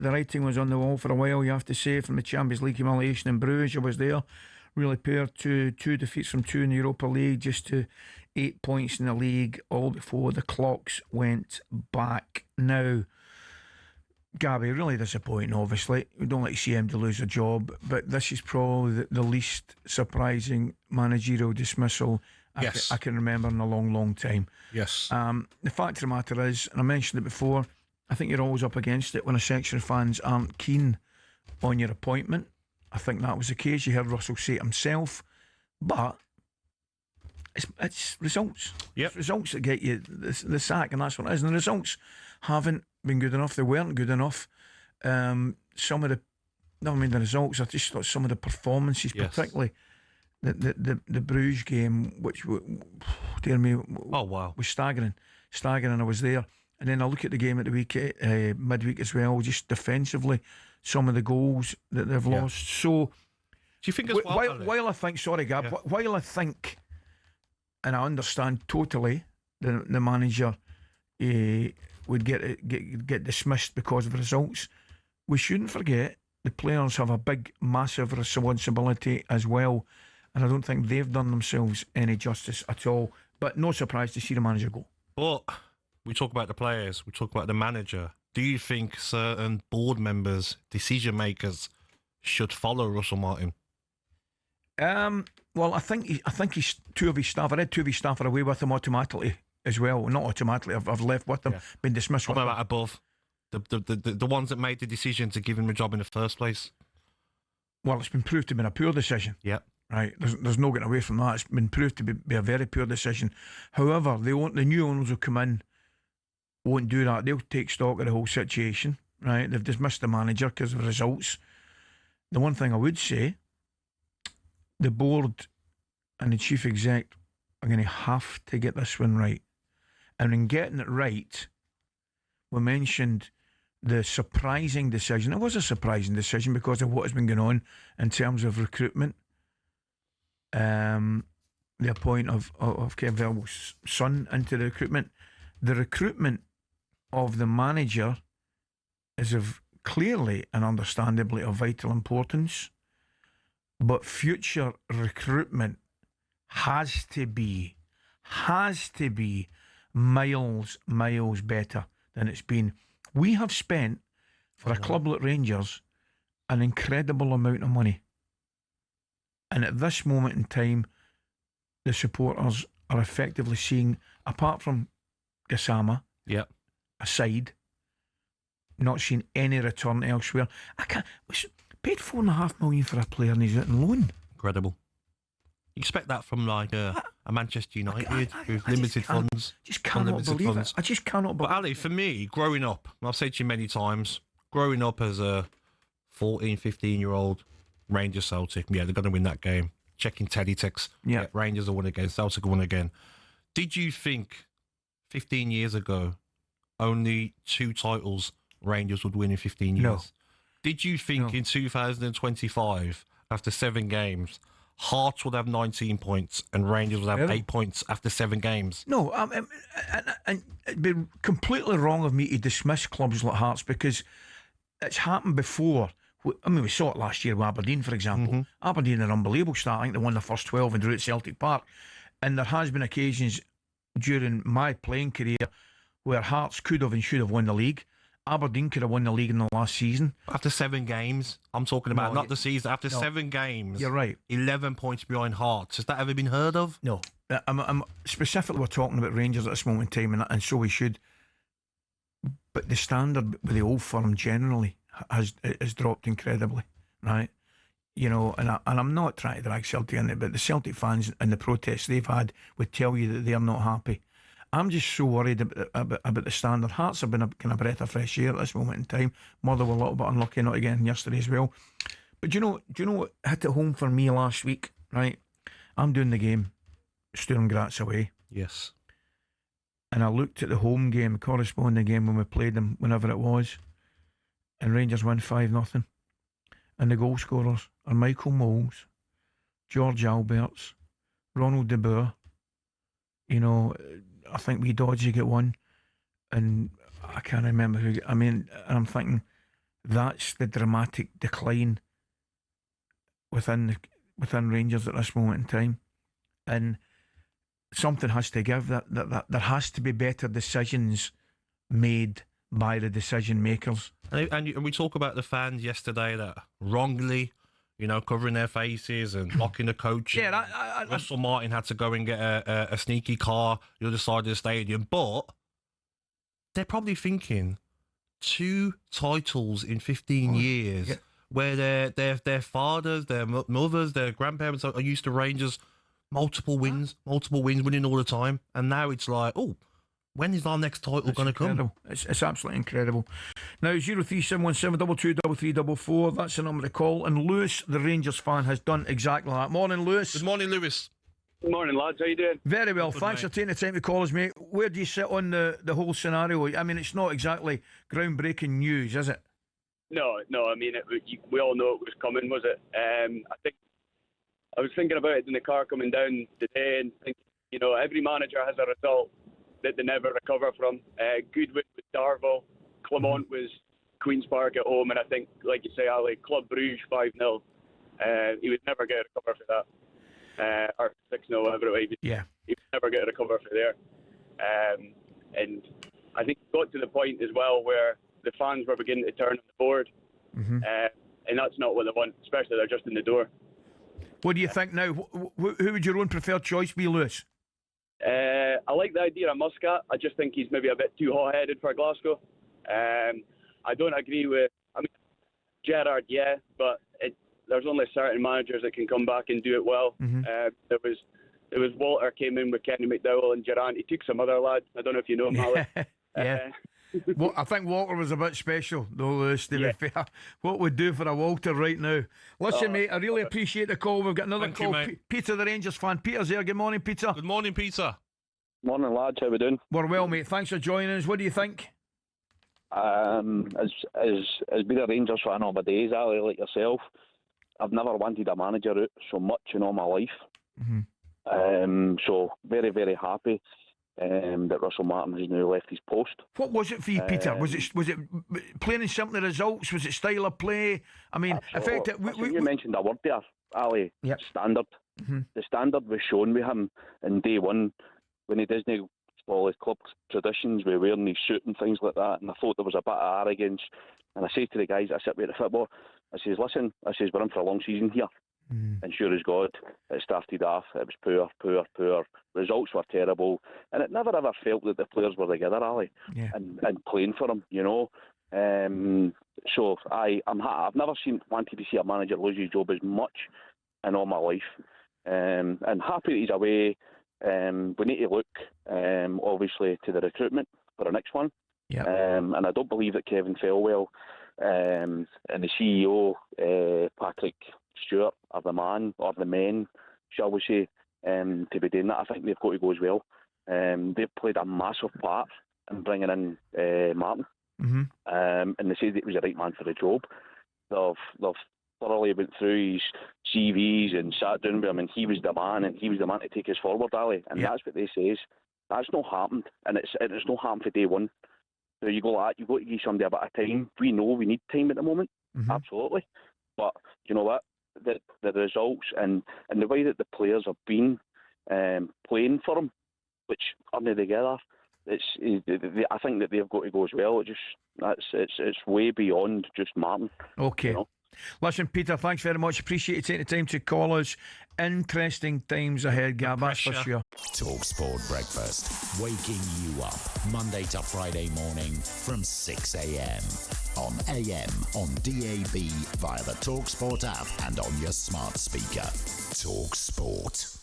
the writing was on the wall for a while, you have to say, from the Champions League humiliation in Bruges. I was there. Really poor. Two defeats from two in the Europa League, just to 8 points in the league, all before the clocks went back. Now, Gabby, really disappointing, obviously. We don't like to see him to lose a job, but this is probably the least surprising managerial dismissal I can remember in a long, long time. Yes. The fact of the matter is, and I mentioned it before, I think you're always up against it when a section of fans aren't keen on your appointment. I think that was the case. You heard Russell say it himself, but it's results. Yep. It's results that get you the sack, and that's what it is. And the results haven't been good enough. They weren't good enough. Some of the, never mind the results, I just thought some of the performances, particularly the Bruges game, which, dear me, was staggering. I was there. And then I look at the game at the week, midweek as well, just defensively, some of the goals that they've lost. So, do you think as well, while I think, sorry Gab, while I think, and I understand totally, the manager would get dismissed because of results, we shouldn't forget the players have a big, massive responsibility as well, and I don't think they've done themselves any justice at all. But no surprise to see the manager go. But we talk about the players, we talk about the manager. Do you think certain board members, decision makers, should follow Russell Martin? Well, I think he's two of his staff. I read two of his staff are away with him automatically as well. Not automatically. I've left with them, been dismissed. What about above the ones that made the decision to give him a job in the first place? Well, it's been proved to have been a poor decision. Yep. Right, there's no getting away from that. It's been proved to be a very poor decision. However, the new owners will come in, won't do that. They'll take stock of the whole situation. Right, they've dismissed the manager because of results. The one thing I would say, the board and the chief exec are going to have to get this one right. And in getting it right, we mentioned the surprising decision. It was a surprising decision because of what has been going on in terms of recruitment. The appointment of Kevin Verwell's son into the recruitment. The recruitment of the manager is of clearly and understandably of vital importance, but future recruitment has to be miles better than it's been. We have spent, for a club like Rangers, an incredible amount of money. And at this moment in time, the supporters are effectively seeing, apart from Gassama, aside, not seeing any return elsewhere. We paid $4.5 million for a player and he's out on loan. Incredible. You expect that from like a Manchester United with limited funds. Just cannot believe it. I just cannot believe it. But Ali, for me, growing up, I've said to you many times, growing up as a 14, 15-year-old, Rangers Celtic, they're going to win that game. Checking Teddy ticks. Rangers will win again, Celtic will win again. Did you think 15 years ago only 2 titles Rangers would win in 15 years? No. Did you think in 2025, after 7 games, Hearts would have 19 points and Rangers would have 8 points after 7 games? No, and it'd be completely wrong of me to dismiss clubs like Hearts because it's happened before. I mean, we saw it last year with Aberdeen, for example. Aberdeen had an unbelievable start. I think they won the first 12 and drew at Celtic Park. And there has been occasions during my playing career where Hearts could have and should have won the league. Aberdeen could have won the league in the last season. After 7 games, I'm talking about not the season. After 7 games, you're right. 11 points behind Hearts. Has that ever been heard of? No. I'm specifically, we're talking about Rangers at this moment in time, and so we should. But the standard with the old firm generally has dropped incredibly, right? You know, and I'm not trying to drag Celtic in it, but the Celtic fans and the protests they've had would tell you that they're not happy. I'm just so worried about the standard. Hearts have been a kind of breath of fresh air at this moment in time. Motherwell a little bit unlucky not again yesterday as well. But do you know what hit it home for me last week, right? I'm doing the game, Sturm Graz away. Yes. And I looked at the home game, the corresponding game when we played them, whenever it was, and Rangers win 5-0. And the goal scorers are Michael Moles, George Alberts, Ronald de Boer. You know, I think we Dodgy get one, and I can't remember who. I mean, and I'm thinking, that's the dramatic decline within Rangers at this moment in time, and something has to give. That there has to be better decisions made by the decision makers. And we talk about the fans yesterday that wrongly, covering their faces and blocking the coach. Yeah, Russell Martin had to go and get a sneaky car the other side of the stadium, but they're probably thinking 2 titles in 15 years, where their fathers, their mothers, their grandparents are used to Rangers, multiple wins, winning all the time, and now it's like, oh, when is our next title going to come? It's absolutely incredible. Now, 03717223344, that's the number to call. And Lewis, the Rangers fan, has done exactly that. Morning, Lewis. Good morning, Lewis. Good morning, lads. How you doing? Very well. Thanks for taking the time to call us, mate. Where do you sit on the whole scenario? I mean, it's not exactly groundbreaking news, is it? No. I mean, we all know it was coming, was it? I think I was thinking about it in the car coming down today, and thinking, every manager has a result that they never recover from. Goodwood was Darvel, Clement was Queen's Park at home, and I think, like you say, Ali, Club Brugge 5-0. He would never get a recover for that. Or 6-0, whatever it was. He would never get a recover for there. And I think it got to the point as well where the fans were beginning to turn on the board. And that's not what they want, especially they're just in the door. What do you think now? Who would your own preferred choice be, Lewis? I like the idea of Muscat. I just think he's maybe a bit too hot-headed for Glasgow. I don't agree with... Gerrard, but there's only certain managers that can come back and do it well. There was Walter came in with Kenny McDowell and Durant. He took some other lads. I don't know if you know him, Ali. Well, I think Walter was a bit special, though, Lewis, to be fair. What would do for a Walter right now? Listen, mate, I really appreciate the call. We've got another call. Peter, the Rangers fan. Peter's there. Good morning, Peter. Good morning, Peter. Morning, lads. How we doing? We're well, mate. Thanks for joining us. What do you think? As being a Rangers fan all my days, Ali, like yourself, I've never wanted a manager out so much in all my life. So very, very happy that Russell Martin has now left his post. What was it for you, Peter? Was it plain and simple the results? Was it style of play? I mean, effectively, you mentioned a word there, Ali. Standard. The standard was shown with him in day one when he doesn't follow his club traditions with wearing his suit and things like that. And I thought there was a bit of arrogance. And I say to the guys that sit with the football, I says, listen, we're in for a long season here. And sure as God, it started off, it was poor. Results were terrible. And it never ever felt that the players were together, Ali, and playing for him, So I've never wanted to see a manager lose his job as much in all my life. And happy that he's away. We need to look, obviously, to the recruitment for the next one. And I don't believe that Kevin Felwell and the CEO, Patrick Stewart, are the man or the men, shall we say, to be doing that. I think they've got to go as well. They've played a massive part in bringing in Martin, and they said it was the right man for the job. They've thoroughly went through his CVs and sat down with him, and he was the man, to take us forward, Ali. And that's what they say. That's not happened, and it's not happened for day one. So you go like that, you've got to give somebody a bit of time. We know we need time at the moment, absolutely. But you know what? The results and the way that the players have been playing for him, which are not together, I think that they've got to go as well. It's way beyond just Martin. Okay. Listen, Peter, thanks very much. Appreciate you taking the time to call us. Interesting times ahead, Gab, that's for sure. talkSPORT Breakfast, waking you up Monday to Friday morning from 6 a.m. on AM, on DAB, via the talkSPORT app and on your smart speaker. talkSPORT.